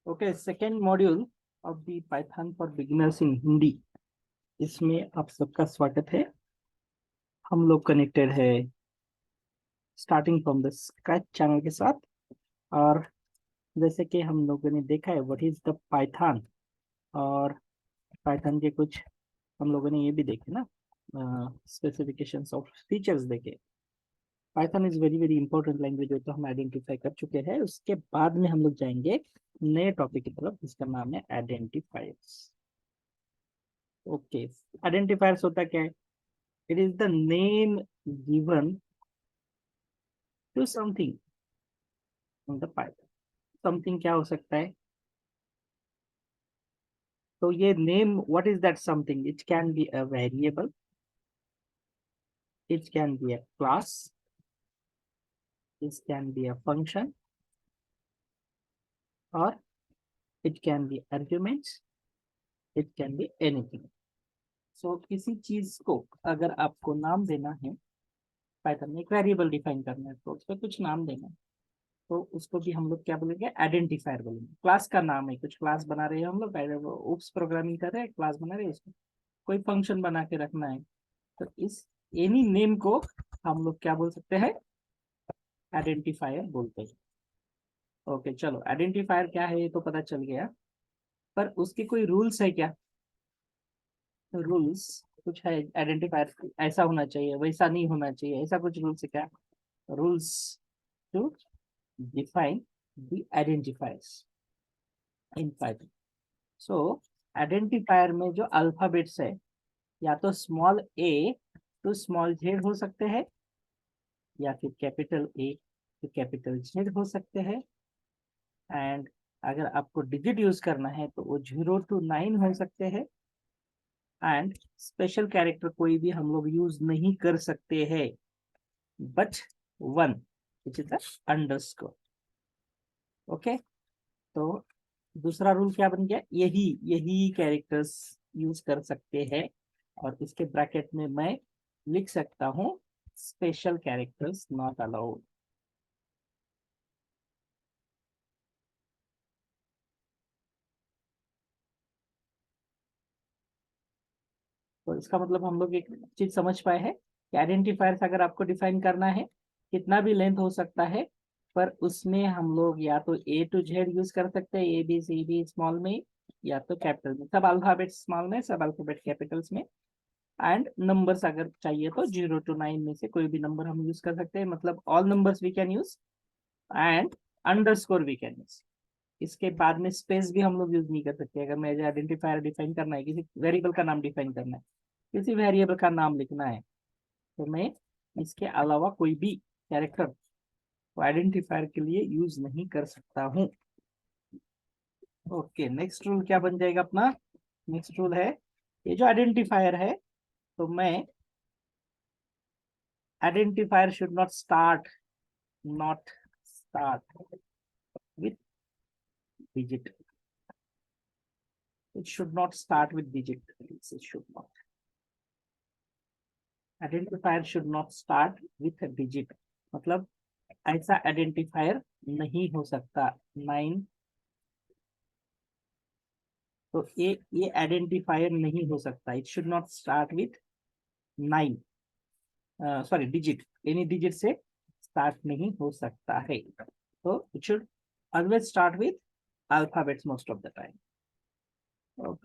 Okay, second module of the Python for beginners in Hindi, इसमें आप सबका स्वागत है। हम लोग कनेक्टेड है starting from the scratch channel के साथ। और जैसे कि हम लोगों ने देखा है व्हाट इज द पाइथन, और पाइथन के कुछ हम लोगों ने ये भी देखे ना, स्पेसिफिकेशंस ऑफ फीचर्स देखे। Python is very very important language, तो हम आइडेंटिफाई कर चुके हैं। उसके बाद में हम लोग जाएंगे नए टॉपिक की तरफ, जिसका नाम है आइडेंटिफायर्स। ओके, आइडेंटिफायर्स होता क्या है? It is the name given to something in the Python. Something क्या हो सकता है? तो ये name, what is that something? It can be a variable, it can be a class, it can be a function, और it can be arguments, it can be anything. So किसी चीज को अगर आपको नाम देना है, पाइथन में एक वेरिएबल डिफाइन करना है, तो उस पर कुछ नाम देना है, तो उसको भी हम लोग क्या बोलेंगे? आइडेंटिफायर बोलेंगे। क्लास का नाम है, कुछ क्लास बना रहे हैं हम लोग, उप्स प्रोग्रामिंग कर रहे हैं, क्लास बना रहे हैं, इसको कोई फंक्शन बना के रखना है, तो इस एनी नेम को हम लोग क्या बोल सकते हैं? आइडेंटिफायर बोलते हैं। ओके, चलो, आइडेंटिफायर क्या है ये तो पता चल गया, पर उसके कोई रूल्स है क्या? रूल्स कुछ है? आइडेंटिफायर ऐसा होना चाहिए, वैसा नहीं होना चाहिए, ऐसा कुछ रूल्स है क्या? Rules to define the identifiers in Python. So identifier में जो अल्फाबेट्स है, या तो small A to small Z हो सकते हैं, या फिर capital A to capital Z हो सकते हैं। एंड अगर आपको डिजिट यूज करना है तो वो 0 to 9 हो सकते हैं। एंड स्पेशल कैरेक्टर कोई भी हम लोग यूज नहीं कर सकते हैं, but one, which is the underscore. Okay, तो दूसरा रूल क्या बन गया? यही यही कैरेक्टर्स यूज कर सकते हैं, और इसके ब्रैकेट में मैं लिख सकता हूँ स्पेशल कैरेक्टर्स नॉट अलाउड। तो इसका मतलब हम लोग एक चीज समझ पाए हैं कि आइडेंटिफायर्स अगर आपको डिफाइन करना है, कितना भी लेंथ हो सकता है, पर उसमें हम लोग या तो ए टू जेड यूज कर सकते हैं, A B C D small में, या तो कैपिटल में, सब अल्फाबेट स्मॉल में, सब अल्फाबेट कैपिटल्स में। एंड नंबर्स अगर चाहिए तो 0 to 9 में से कोई भी नंबर हम यूज कर सकते हैं, मतलब all numbers we can use. And underscore we can use. इसके बाद में स्पेस भी हम लोग यूज नहीं कर सकते। अगर मुझे आइडेंटिफायर डिफाइन करना है, किसी वेरिएबल का नाम डिफाइन करना है, किसी वेरिएबल का नाम लिखना है, तो मैं इसके अलावा कोई भी कैरेक्टर को आइडेंटिफायर के लिए यूज नहीं कर सकता हूँ। ओके, नेक्स्ट रूल क्या बन जाएगा अपना? नेक्स्ट रूल है, ये जो आइडेंटिफायर है, तो मैं identifier should not start with digit. It should not start with digit. It should not. Identifier should not start with a digit. मतलब ऐसा आइडेंटिफायर नहीं हो सकता। 9, तो ये आइडेंटिफायर नहीं हो सकता। It should not start with 9, sorry digit, any digit से स्टार्ट नहीं हो सकता है। तो it should always start with alphabets most of the time.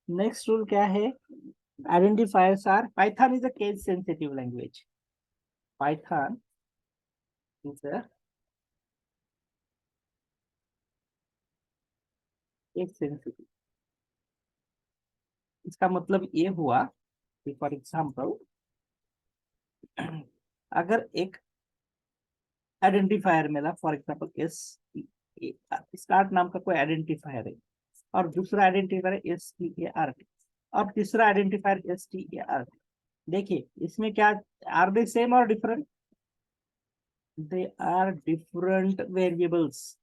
Next rule क्या है? Identifiers are, Python is a case sensitive language. Python is a case sensitive. इसका मतलब ये हुआ कि फॉर एग्जाम्पल अगर एक आइडेंटिफायर मिला, फॉर एग्जाम्पल एस स्टार्ट नाम का कोई आइडेंटिफायर है, और दूसरा identifier S T A R T, और तीसरा identifier S T A R T. देखिए इसमें क्या, आर दे सेम और different? They are different variables,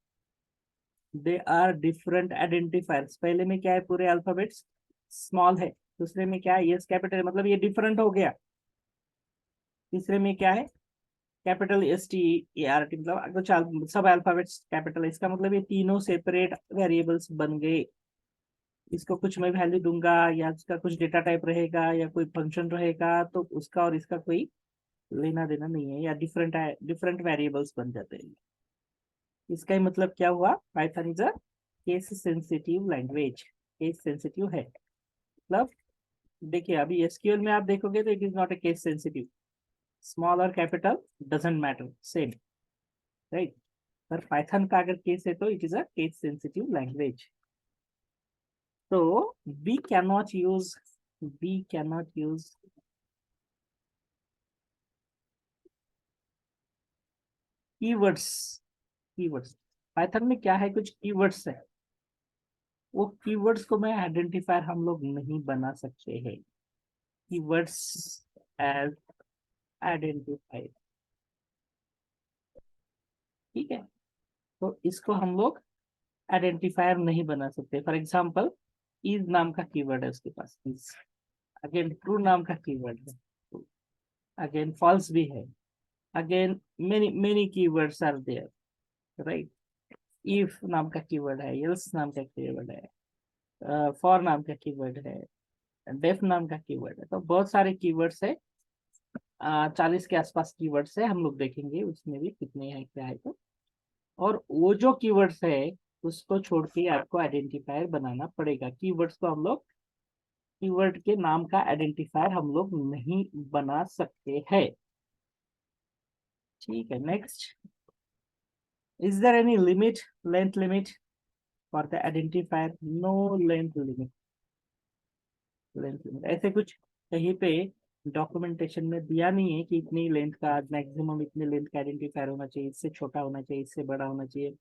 they are different identifiers. पहले में क्या है? पूरे अल्फाबेट्स स्मॉल है, दूसरे में क्या है? यस कैपिटल है, मतलब ये डिफरेंट हो गया। तीसरे में क्या है? कैपिटल START मतलब अगर सब अल्फाबेट्स कैपिटल, इसका मतलब ये तीनों सेपरेट वेरिएबल्स बन गए। इसको कुछ मैं वैल्यू दूंगा या इसका कुछ डेटा टाइप रहेगा या कोई फंक्शन रहेगा, तो उसका और इसका कोई लेना देना नहीं है, या डिफरेंट डिफरेंट वेरिएबल्स बन जाते हैं। इसका ही मतलब क्या हुआ, Python is a case sensitive language, case sensitive है। मतलब देखिए अभी एसक्यूएल में आप देखोगे तो it is not a case sensitive, small और capital doesn't matter, same, right. पर पाइथन का अगर केस है तो it is a case sensitive language. तो we can not use we can not use keywords. Keywords Python में क्या है, कुछ कीवर्ड्स है, वो कीवर्ड्स को मैं आइडेंटिफायर हम लोग नहीं बना सकते हैं। कीवर्ड्स एज आइडेंटिफायर, ठीक है। तो इसको हम लोग आइडेंटिफायर नहीं बना सकते। फॉर एग्जांपल इज नाम का कीवर्ड है उसके पास, इज। अगेन ट्रू नाम का कीवर्ड है, अगेन फॉल्स भी है, again many many keywords are there, right. If नाम का कीवर्ड है, एल्स नाम का कीवर्ड है, फॉर नाम का कीवर्ड है, डेफ नाम का कीवर्ड है। तो बहुत सारे कीवर्ड्स है, 40 के आसपास कीवर्ड्स है, हम लोग देखेंगे उसमें भी कितने हैं क्या है। तो और वो जो कीवर्ड्स है उसको छोड़ के आपको आइडेंटिफायर बनाना पड़ेगा। कीवर्ड्स को हम लोग, कीवर्ड के नाम का आइडेंटिफायर हम लोग नहीं बना सकते हैं, ठीक है। Next, is there any limit, length limit for the identifier? No length limit, length limit ऐसे कुछ कहीं पे डॉक्यूमेंटेशन में दिया नहीं है कि इतनी लेंथ का, मैक्सिमम इतने लेंथ का आइडेंटिफायर होना चाहिए, इससे छोटा होना चाहिए, इससे बड़ा होना चाहिए।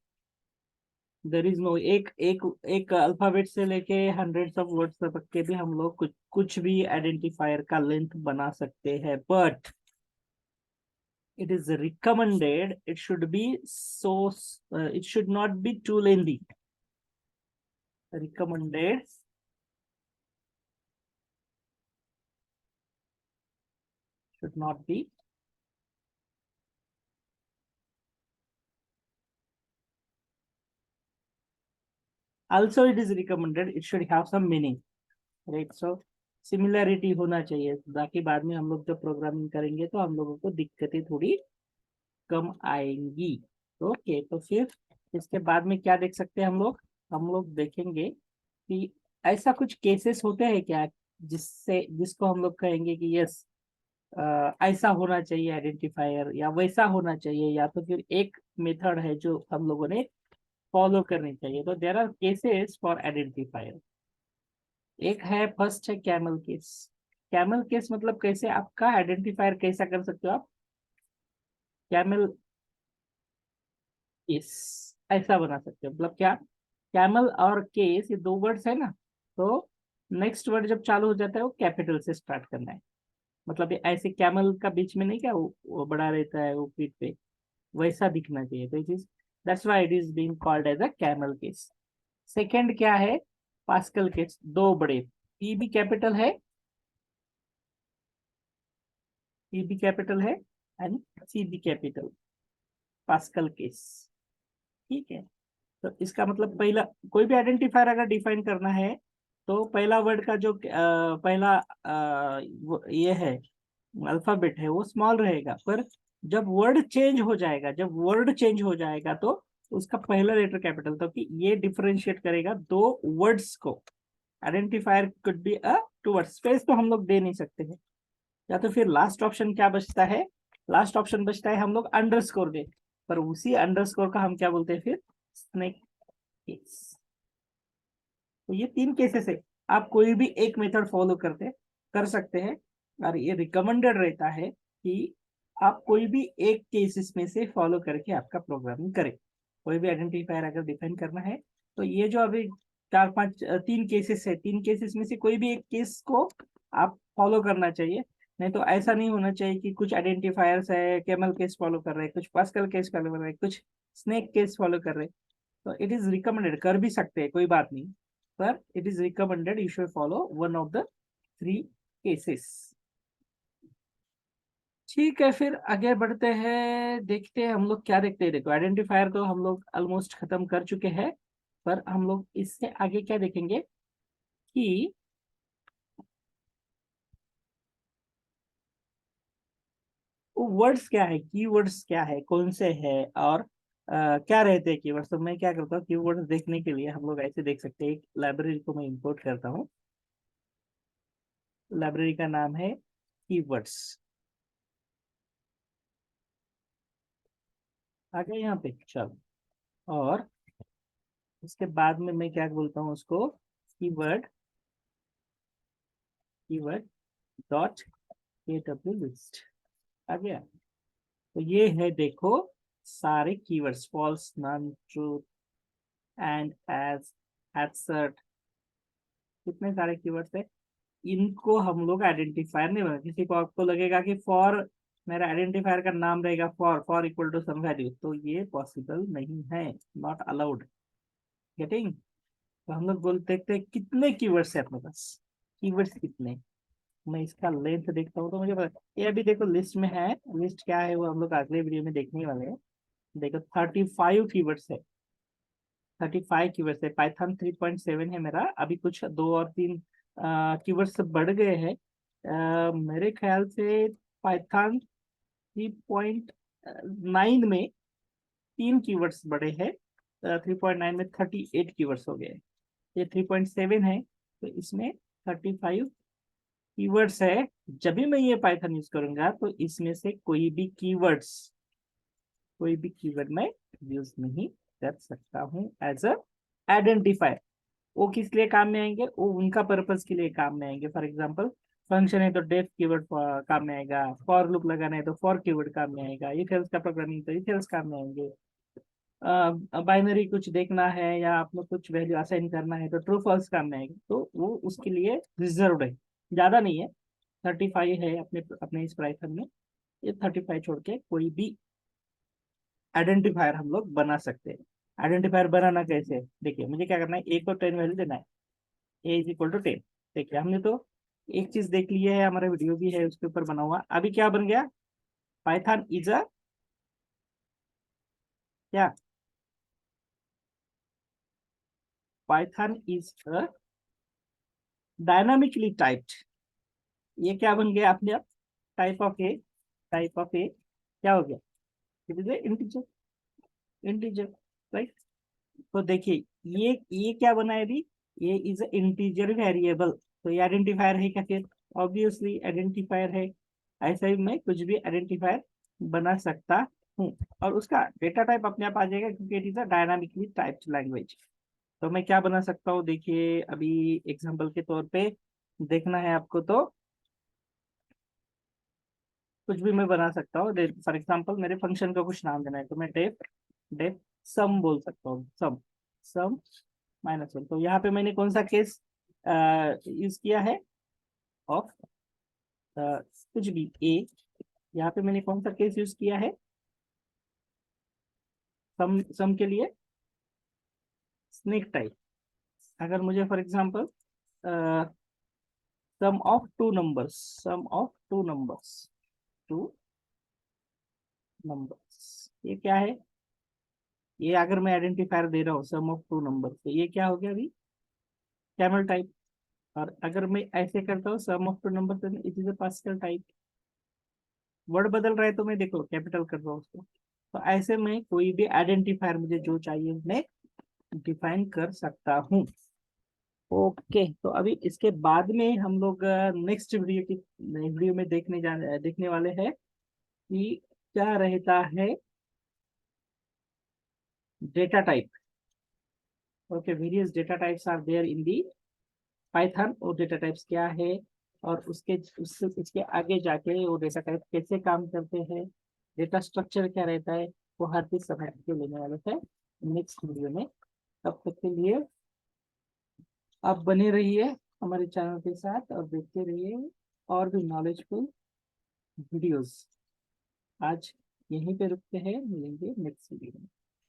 देर इज नो, एक एक एक अल्फाबेट से लेके हंड्रेड्स ऑफ वर्ड्स तक के भी हम लोग कुछ कुछ भी आइडेंटिफायर का लेंथ बना सकते हैं, but it is recommended it should be so it should not be too lengthy. Recommended should not be also it is recommended it should have some meaning, right? So similarity होना चाहिए, ताकि बाद में हम लोग जब प्रोग्रामिंग करेंगे तो हम लोगों को दिक्कतें थोड़ी कम आएंगी। ओके, तो फिर इसके बाद में क्या देख सकते हैं हम लोग देखेंगे कि ऐसा कुछ केसेस होते हैं क्या जिससे जिसको हम लोग कहेंगे कि यस ऐसा होना चाहिए आइडेंटिफायर, या वैसा होना चाहिए, या तो फिर एक मेथड है जो हम लोगों ने फॉलो करनी चाहिए। तो there are cases for identifier. एक है, फर्स्ट है कैमल केस। कैमल केस मतलब कैसे आपका आइडेंटिफायर कैसा कर सकते हो आप, कैमल केस ऐसा बना सकते हो। मतलब क्या, कैमल और केस ये दो वर्ड्स है ना, तो नेक्स्ट वर्ड जब चालू हो जाता है वो कैपिटल से स्टार्ट करना है। मतलब ये ऐसे कैमल का बीच में नहीं क्या वो बड़ा रहता है वो पीठ पे, वैसा दिखना चाहिए। तो it is, that's why it is being called as a camel case. Second क्या है, पास्कल केस। दो बड़े, पी भी कैपिटल है, पी भी कैपिटल है एंड सी भी कैपिटल, पास्कल केस, ठीक है। तो इसका मतलब पहला, कोई भी आइडेंटिफायर अगर डिफाइन करना है तो पहला वर्ड का जो पहला ये है अल्फाबेट है वो स्मॉल रहेगा, पर जब वर्ड चेंज हो जाएगा तो उसका पहला लेटर कैपिटल, तो कि ये डिफरेंशिएट करेगा दो वर्ड्स को। Identifier could be a two word, space तो हम लोग दे नहीं सकते हैं। या तो फिर लास्ट ऑप्शन क्या बचता है, लास्ट ऑप्शन बचता है हम लोग अंडरस्कोर दे, पर उसी अंडरस्कोर का हम क्या बोलते हैं फिर, स्नेक केस। तो ये तीन केसेस है, आप कोई भी एक मेथड फॉलो कर सकते हैं, और ये रिकमेंडेड रहता है कि आप कोई भी एक केसेस में से फॉलो करके आपका प्रोग्रामिंग करें। कोई भी आइडेंटिफायर अगर डिफाइन करना है तो ये जो अभी चार पांच तीन केसेस है, तीन केसेस में से कोई भी एक केस को आप फॉलो करना चाहिए। नहीं तो ऐसा नहीं होना चाहिए कि कुछ आइडेंटिफायर्स है कैमल केस फॉलो कर रहे हैं, कुछ पास्कल केस फॉलो कर रहे हैं, कुछ स्नेक केस फॉलो कर रहे हैं। तो इट इज रिकमेंडेड, कर भी सकते हैं कोई बात नहीं, पर it is recommended you should follow one of the three cases, ठीक है, फिर आगे बढ़ते हैं, देखते हैं हम लोग क्या देखते हैं। देखो, आइडेंटिफायर तो हम लोग ऑलमोस्ट खत्म कर चुके हैं, पर हम लोग इससे आगे क्या देखेंगे कि वो वर्ड्स क्या है, कीवर्ड्स क्या है, कौन से है, और क्या रहते हैं कीवर्ड्स। तो मैं क्या करता हूँ, कीवर्ड्स देखने के लिए हम लोग ऐसे देख सकते हैं। एक लाइब्रेरी को मैं इंपोर्ट करता हूँ, लाइब्रेरी का नाम है कीवर्ड्स। आ गया यहाँ पे, चलो। और उसके बाद में मैं क्या बोलता हूँ उसको, keyword, keyword dot KW list. आ गया। तो ये है, देखो, सारे keywords, false, none, truth, and, as, assert, कितने सारे कीवर्ड्स है। इनको हम लोग आइडेंटिफायर नहीं बना। किसी को आपको लगेगा कि फॉर, मेरा आइडेंटिफायर का नाम रहेगा for equal to some value, तो ये पॉसिबल नहीं है, नॉट अलाउड। गेटिंग। तो हम लोग बोल देखते हैं कितने कीवर्ड्स है अपने पास, कीवर्ड्स कितने। मैं इसका लेंथ देखता हूँ तो मुझे पता, ये अभी देखो लिस्ट में है। लिस्ट क्या है वो हम लोग अगले वीडियो में देखने वाले हैं। देखो 35 कीवर्ड्स है, 35 कीवर्ड्स है। पाइथन 3.7 है मेरा, अभी कुछ दो और तीन कीवर्ड्स बढ़ गए हैं। मेरे ख्याल से पाइथन 3.9 में तीन कीवर्ड्स बढ़े हैं। 3.9 में 38 कीवर्ड्स हो गए। ये 3.7 है, तो इसमें 35 कीवर्ड्स है। जब भी मैं ये पाइथन यूज करूंगा तो इसमें से कोई भी कीवर्ड मैं यूज नहीं कर सकता हूँ एज अ आइडेंटिफायर। वो किस लिए काम में आएंगे, वो उनका पर्पस के लिए काम में आएंगे। फॉर एग्जांपल, फंक्शन है तो डेफ कीवर्ड काम में आएगा, फॉर लूप लगाना है तो फॉर कीवर्ड काम में आएगा, इफ एल्स का प्रोग्रामिंग तो इफ एल्स काम में आएंगे। बाइनरी कुछ देखना है या आपको कुछ वैल्यू असाइन करना है तो ट्रू फॉल्स काम में आएगा। तो वो उसके लिए रिजर्व्ड है, ज्यादा नहीं है। 35 है अपने अपने इस पाइथन में। ये 35 छोड़ के कोई भी आइडेंटिफायर हम लोग बना सकते हैं। आइडेंटिफायर बनाना कैसे है? देखिए, मुझे क्या करना है, ए को 10 वैल्यू देना है, A = 10। देखिए, हमने तो एक चीज देख ली है, हमारा वीडियो भी है उसके ऊपर बना हुआ। अभी क्या बन गया, पाइथन इज अ क्या, Python is a dynamically typed. ये क्या बन गया अपने आप, type of a, type of a क्या हो गया, it is a integer, integer, right. तो देखिए, ये क्या बना है अभी, ये इज इंटीजर वेरिएबल। तो ये आइडेंटिफायर है क्या फिर, ऑब्वियसली आइडेंटिफायर है। ऐसा ही मैं कुछ भी आइडेंटिफायर बना सकता हूँ, और उसका डेटा टाइप अपने आप आ जाएगा क्योंकि it is a dynamically typed language. तो मैं क्या बना सकता हूँ, देखिए अभी एग्जांपल के तौर पे देखना है आपको तो कुछ भी मैं बना सकता हूँ। फॉर एग्जांपल, मेरे फंक्शन का कुछ नाम देना है तो मैं डेफ डेफ सम बोल सकता हूँ, सम, सम -1। तो यहाँ पे मैंने कौन सा केस यूज किया है, ऑफ कुछ भी ए। यहाँ पे मैंने कौन सा केस यूज किया है, सम के लिए स्नेक टाइप। अगर मुझे for example sum of two numbers, sum of two numbers, ये क्या है, ये अगर मैं आइडेंटिफायर दे रहा हूँ सम ऑफ टू नंबर्स, तो ये क्या हो गया अभी, कैमल टाइप। और अगर मैं ऐसे करता हूँ sum of two numbers, it is a Pascal type. Word बदल रहा है तो मैं देखो कैपिटल कर रहा हूँ उसको। तो ऐसे में कोई भी आइडेंटिफायर मुझे जो चाहिए मैं डिफाइन कर सकता हूँ। ओके, तो अभी इसके बाद में हम लोग नेक्स्ट वीडियो में देखने वाले हैं कि क्या रहता है data type. Okay, various data types are there in the Python. और डेटा टाइप्स क्या है, और उसके आगे जाके वो डेटा टाइप कैसे काम करते हैं, डेटा स्ट्रक्चर क्या रहता है, वो हर चीज समझ के लेने वाले थे नेक्स्ट वीडियो में। तब तक के लिए आप बने रहिए हमारे चैनल के साथ और देखते रहिए और भी नॉलेजफुल वीडियोस। आज यहीं पे रुकते हैं, मिलेंगे नेक्स्ट वीडियो में।